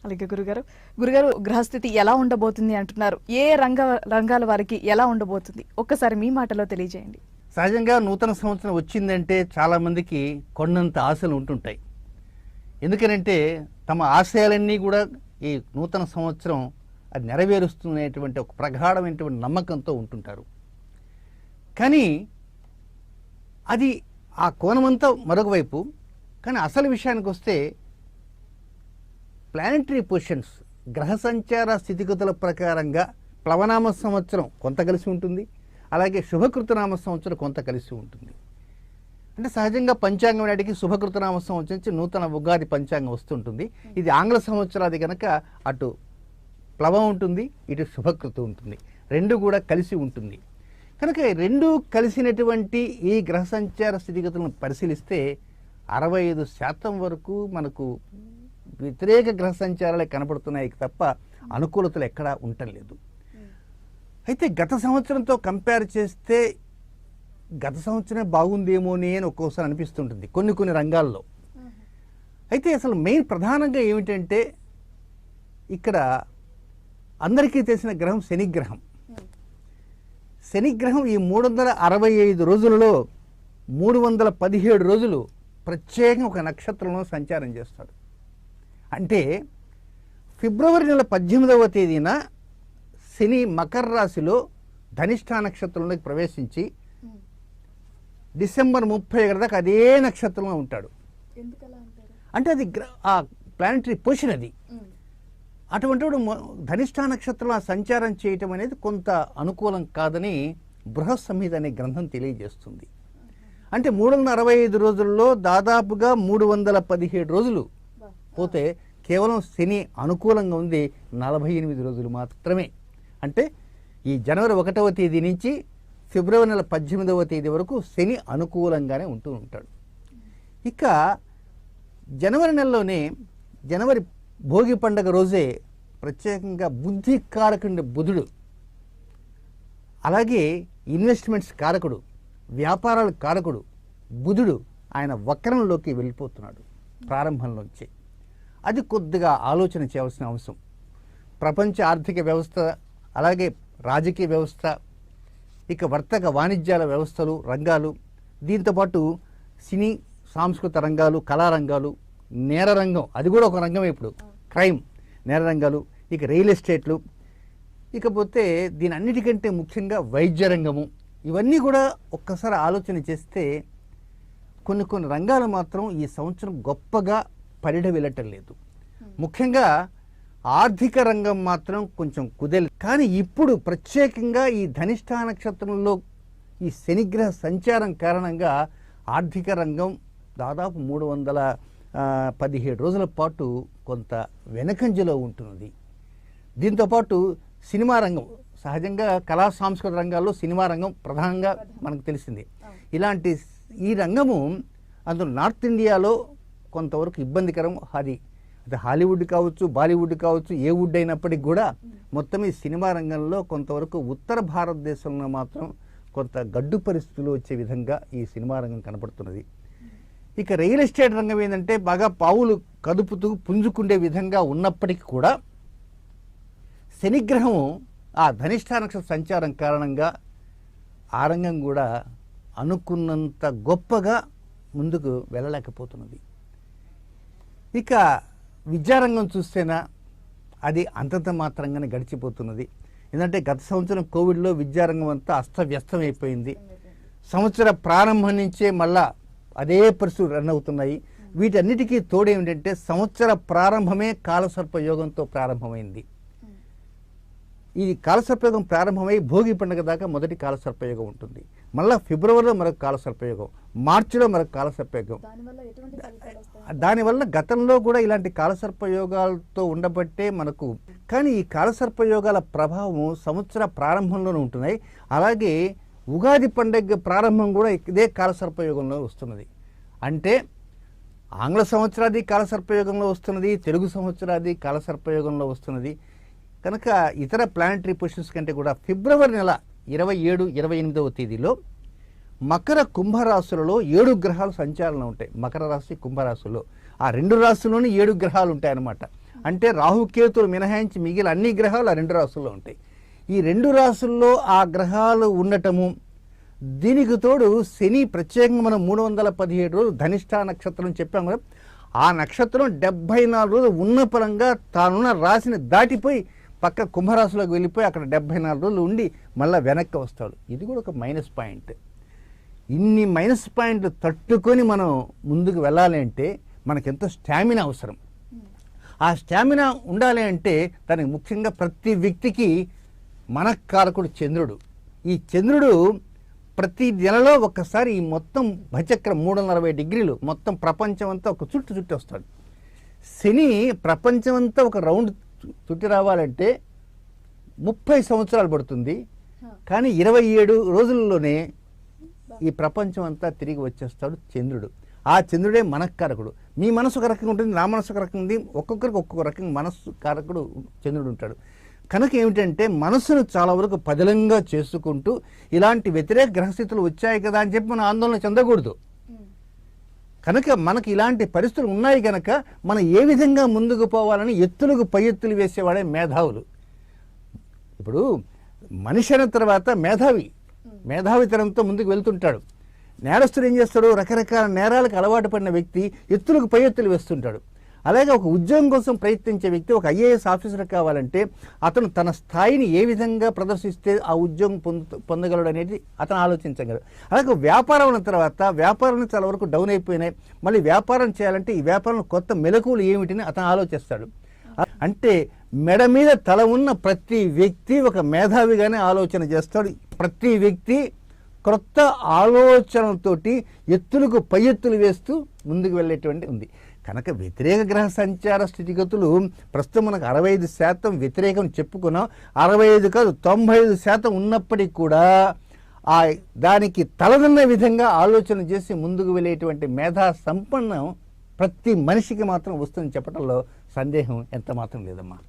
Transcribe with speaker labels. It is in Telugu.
Speaker 1: అలాగే గురుగారు గ్రహస్థితి ఎలా ఉండబోతుంది అంటున్నారు? ఏ రంగాల వారికి ఎలా ఉండబోతుంది? ఒక్కసారి మీ మాటలో తెలియజేయండి.
Speaker 2: సహజంగా నూతన సంవత్సరం వచ్చిందంటే చాలామందికి కొండంత ఆశలు ఉంటుంటాయి. ఎందుకనంటే తమ ఆశయాలన్నీ కూడా ఈ నూతన సంవత్సరం అది నెరవేరుస్తున్నటువంటి ఒక ప్రగాఢమైనటువంటి నమ్మకంతో ఉంటుంటారు. కానీ అది ఆ కోణమంతా మరొక వైపు. కానీ అసలు విషయానికి వస్తే ప్లానెటరీ పొజిషన్స్, గ్రహ సంచార స్థితిగతుల ప్రకారంగా ప్లవనామ సంవత్సరం కొంత కలిసి ఉంటుంది, అలాగే శుభకృతనామ సంవత్సరం కొంత కలిసి ఉంటుంది. అంటే సహజంగా పంచాంగం నాటికి శుభకృతనామ సంవత్సరం నుంచి నూతన ఉగాది పంచాంగం వస్తుంటుంది. ఇది ఆంగ్ల సంవత్సరాది కనుక అటు ప్లవం ఉంటుంది, ఇటు శుభకృతం ఉంటుంది, రెండు కూడా కలిసి ఉంటుంది. కనుక రెండు కలిసినటువంటి ఈ గ్రహ సంచార స్థితిగతులను పరిశీలిస్తే 65% వరకు మనకు వ్యతిరేక గ్రహ సంచారాలే కనపడుతున్నాయి తప్ప అనుకూలతలు ఎక్కడా ఉండలేదు. అయితే గత సంవత్సరంతో కంపేర్ చేస్తే గత సంవత్సరమే బాగుందేమోనే అని ఒక్కోసారి అనిపిస్తుంటుంది కొన్ని రంగాల్లో. అయితే అసలు మెయిన్ ప్రధానంగా ఏమిటంటే ఇక్కడ అందరికీ తెలిసిన గ్రహం శనిగ్రహం. శనిగ్రహం ఈ 365 రోజులలో 317 రోజులు ప్రత్యేకంగా ఒక నక్షత్రంలో సంచారం చేస్తాడు. అంటే ఫిబ్రవరి నెల 18వ తేదీన శని మకర రాశిలో ధనిష్ఠా నక్షత్రంలోకి ప్రవేశించి డిసెంబర్ 31 దాకా అదే నక్షత్రంలో ఉంటాడు. అంటే అది ఆ ప్లానెటరీ పొజిషన్ అది. అటువంటి ధనిష్ఠా నక్షత్రంలో సంచారం చేయటం అనేది కొంత అనుకూలం కాదని బృహత్ సంహిత అనే గ్రంథం తెలియజేస్తుంది. అంటే 365 రోజుల్లో దాదాపుగా 317 రోజులు పోతే కేవలం శని అనుకూలంగా ఉంది 48 రోజులు మాత్రమే. అంటే ఈ జనవరి 1వ తేదీ నుంచి ఫిబ్రవరి నెల 18వ తేదీ వరకు శని అనుకూలంగానే ఉంటూ ఉంటాడు. ఇక జనవరి నెలలోనే జనవరి భోగి పండుగ రోజే ప్రత్యేకంగా బుద్ధి కారకుడి బుధుడు, అలాగే ఇన్వెస్ట్మెంట్స్ కారకుడు, వ్యాపారాల కారకుడు బుధుడు ఆయన వక్రంలోకి వెళ్ళిపోతున్నాడు ప్రారంభంలోంచి. అది కొద్దిగా ఆలోచన చేయవలసిన అంశం. ప్రపంచ ఆర్థిక వ్యవస్థ, అలాగే రాజకీయ వ్యవస్థ, ఇక వర్తక వాణిజ్యాల వ్యవస్థలు, రంగాలు, దీంతోపాటు సినీ సాంస్కృతిక రంగాలు, కళారంగాలు, నేర రంగం, అది కూడా ఒక రంగమే ఇప్పుడు, క్రైమ్, నేర రంగాలు, ఇక రియల్ ఎస్టేట్లు, ఇకపోతే దీని అన్నిటికంటే ముఖ్యంగా వైద్య రంగము, ఇవన్నీ కూడా ఒక్కసారి ఆలోచన చేస్తే కొన్ని రంగాలు మాత్రం ఈ సంవత్సరం గొప్పగా పరిడ వెళ్ళటం లేదు. ముఖ్యంగా ఆర్థిక రంగం మాత్రం కొంచెం కుదేలు. కానీ ఇప్పుడు ప్రత్యేకంగా ఈ ధనిష్ఠా నక్షత్రంలో ఈ శనిగ్రహ సంచారం కారణంగా ఆర్థిక రంగం దాదాపు 317 రోజుల పాటు కొంత వెనకంజలో ఉంటున్నది. దీంతోపాటు సినిమా రంగం, సహజంగా కళా సాంస్కృతిక రంగాల్లో సినిమా రంగం ప్రధానంగా మనకు తెలిసింది. ఇలాంటి ఈ రంగము అందులో నార్త్ ఇండియాలో కొంతవరకు ఇబ్బందికరం. అది హాలీవుడ్ కావచ్చు, బాలీవుడ్ కావచ్చు, ఏ వుడ్ అయినప్పటికీ కూడా మొత్తం ఈ సినిమా రంగంలో కొంతవరకు ఉత్తర భారతదేశంలో మాత్రం కొంత గడ్డు పరిస్థితులు వచ్చే విధంగా ఈ సినిమా రంగం కనపడుతున్నది. ఇక రియల్ ఎస్టేట్ రంగం ఏంటంటే బాగా పావులు కదుపుతూ పుంజుకుండే విధంగా ఉన్నప్పటికీ కూడా శనిగ్రహం ఆ ధనిష్ఠా నక్షత్ర సంచారం కారణంగా ఆ రంగం కూడా అనుకున్నంత గొప్పగా ముందుకు వెళ్ళలేకపోతున్నది. ఇక విద్యారంగం చూస్తేనా అది అంతంత మాత్రంగానే గడిచిపోతున్నది. ఎందుకంటే గత సంవత్సరం కోవిడ్లో విద్యారంగం అంతా అస్తవ్యస్తం అయిపోయింది. సంవత్సర ప్రారంభం నుంచే మళ్ళా అదే పరిస్థితులు రన్ అవుతున్నాయి. వీటన్నిటికీ తోడేమిటంటే సంవత్సర ప్రారంభమే కాలసర్పయోగంతో ప్రారంభమైంది. ఈ కాలసర్పయోగం ప్రారంభమై భోగి పండుగ దాకా మొదటి కాలసర్పయోగం ఉంటుంది. మళ్ళీ ఫిబ్రవరిలో మరొక కాలసర్పయోగం, మార్చిలో మరొక కాలసర్పయోగం. దానివల్ల గతంలో కూడా ఇలాంటి కాలసర్పయోగాలతో ఉండబట్టే మనకు. కానీ ఈ కాలసర్పయోగాల ప్రభావం సంవత్సర ప్రారంభంలోనే ఉంటున్నాయి. అలాగే ఉగాది పండుగ ప్రారంభం కూడా ఇదే కాలసర్పయోగంలో వస్తున్నది. అంటే ఆంగ్ల సంవత్సరాది కాలసర్పయోగంలో వస్తున్నది, తెలుగు సంవత్సరాది కాలసర్పయోగంలో వస్తున్నది. కనుక ఇతర ప్లానెటరీ పొజిషన్స్ కంటే కూడా ఫిబ్రవరి నెల 27, 28వ తేదీలో మకర కుంభరాశులలో 7 గ్రహాలు సంచారంలో ఉంటాయి. మకర రాశి, కుంభరాశుల్లో ఆ 2 రాశుల్లోని 7 గ్రహాలు ఉంటాయన్నమాట. అంటే రాహుకేతులు మినహాయించి మిగిలిన అన్ని గ్రహాలు ఆ 2 రాసుల్లో ఉంటాయి. ఈ 2 రాసుల్లో ఆ గ్రహాలు ఉండటము, దీనికి తోడు శని ప్రత్యేకంగా మనం 317 రోజులు ధనిష్ఠా నక్షత్రం చెప్పాం కదా, ఆ నక్షత్రం 74 రోజులు ఉన్న పరంగా తానున్న రాశిని దాటిపోయి పక్క కుంభరాశిలోకి వెళ్ళిపోయి అక్కడ 74 రోజులు ఉండి మళ్ళీ వెనక్కి వస్తాడు. ఇది కూడా ఒక మైనస్ పాయింట్. ఇన్ని మైనస్ పాయింట్లు తట్టుకొని మనం ముందుకు వెళ్ళాలి అంటే మనకెంతో స్టామినా అవసరం. ఆ స్టామినా ఉండాలి అంటే దానికి ముఖ్యంగా ప్రతి వ్యక్తికి మనఃకారకుడు చంద్రుడు. ఈ చంద్రుడు ప్రతి నెలలో ఒక్కసారి ఈ మొత్తం భచక్రం 360 డిగ్రీలు మొత్తం ప్రపంచం అంతా ఒక చుట్టి వస్తాడు. శని ప్రపంచం అంతా ఒక రౌండ్ చుట్టి రావాలంటే 30 సంవత్సరాలు పడుతుంది. కానీ 27 రోజుల్లోనే ఈ ప్రపంచం అంతా తిరిగి వచ్చేస్తాడు చంద్రుడు. ఆ చంద్రుడే మనఃకారకుడు. మీ మనసు ఒక రకంగా ఉంటుంది, నా మనసు ఒక రకంగా ఉంది, ఒక్కొక్కరికి ఒక్కొక్క రకంగా మనస్సు కారకుడు చంద్రుడు ఉంటాడు. కనుక ఏమిటంటే మనసును చాలా వరకు పదిలంగా చేసుకుంటూ ఇలాంటి వ్యతిరేక గ్రహస్థితులు వచ్చాయి కదా అని చెప్పి మనం ఆందోళన చెందకూడదు. కనుక మనకి ఇలాంటి పరిస్థితులు ఉన్నాయి కనుక మనం ఏ విధంగా ముందుకు పోవాలని ఎత్తులకు పై ఎత్తులు వేసేవాడే మేధావులు. ఇప్పుడు మనిషి అయిన తర్వాత మేధావితనంతో ముందుకు వెళ్తుంటాడు. నేరస్తుడు ఏం చేస్తాడు, రకరకాల నేరాలకు అలవాటు పడిన వ్యక్తి ఎత్తులకు పై ఎత్తులు వేస్తుంటాడు. అలాగే ఒక ఉద్యోగం కోసం ప్రయత్నించే వ్యక్తి ఒక ఐఏఎస్ ఆఫీసర్ కావాలంటే అతను తన స్థాయిని ఏ విధంగా ప్రదర్శిస్తే ఆ ఉద్యోగం పొందగలడు అనేది అతను ఆలోచించగలడు. అలాగే వ్యాపారం అయిన తర్వాత వ్యాపారం చాలా వరకు డౌన్ అయిపోయినాయి, మళ్ళీ వ్యాపారం చేయాలంటే ఈ వ్యాపారంలో కొత్త మెలకువలు ఏమిటిని అతను ఆలోచిస్తాడు. అంటే మెడ మీద తల ఉన్న ప్రతి వ్యక్తి ఒక మేధావిగానే ఆలోచన చేస్తాడు. ప్రతి వ్యక్తి క్రొత్త ఆలోచనలతోటి ఎత్తులకు పై ఎత్తులు వేస్తూ ముందుకు వెళ్ళేటువంటి ఉంది. కనుక వ్యతిరేక గ్రహ సంచార స్థితిగతులు ప్రస్తుతం మనకు 65% వ్యతిరేకం చెప్పుకున్నాం. 65 కాదు 95% ఉన్నప్పటికీ కూడా దానికి తలదన్న విధంగా ఆలోచన చేసి ముందుకు వెళ్ళేటువంటి మేధా సంపన్నం ప్రతి మనిషికి మాత్రం వస్తుందని చెప్పడంలో సందేహం ఎంత మాత్రం లేదమ్మా.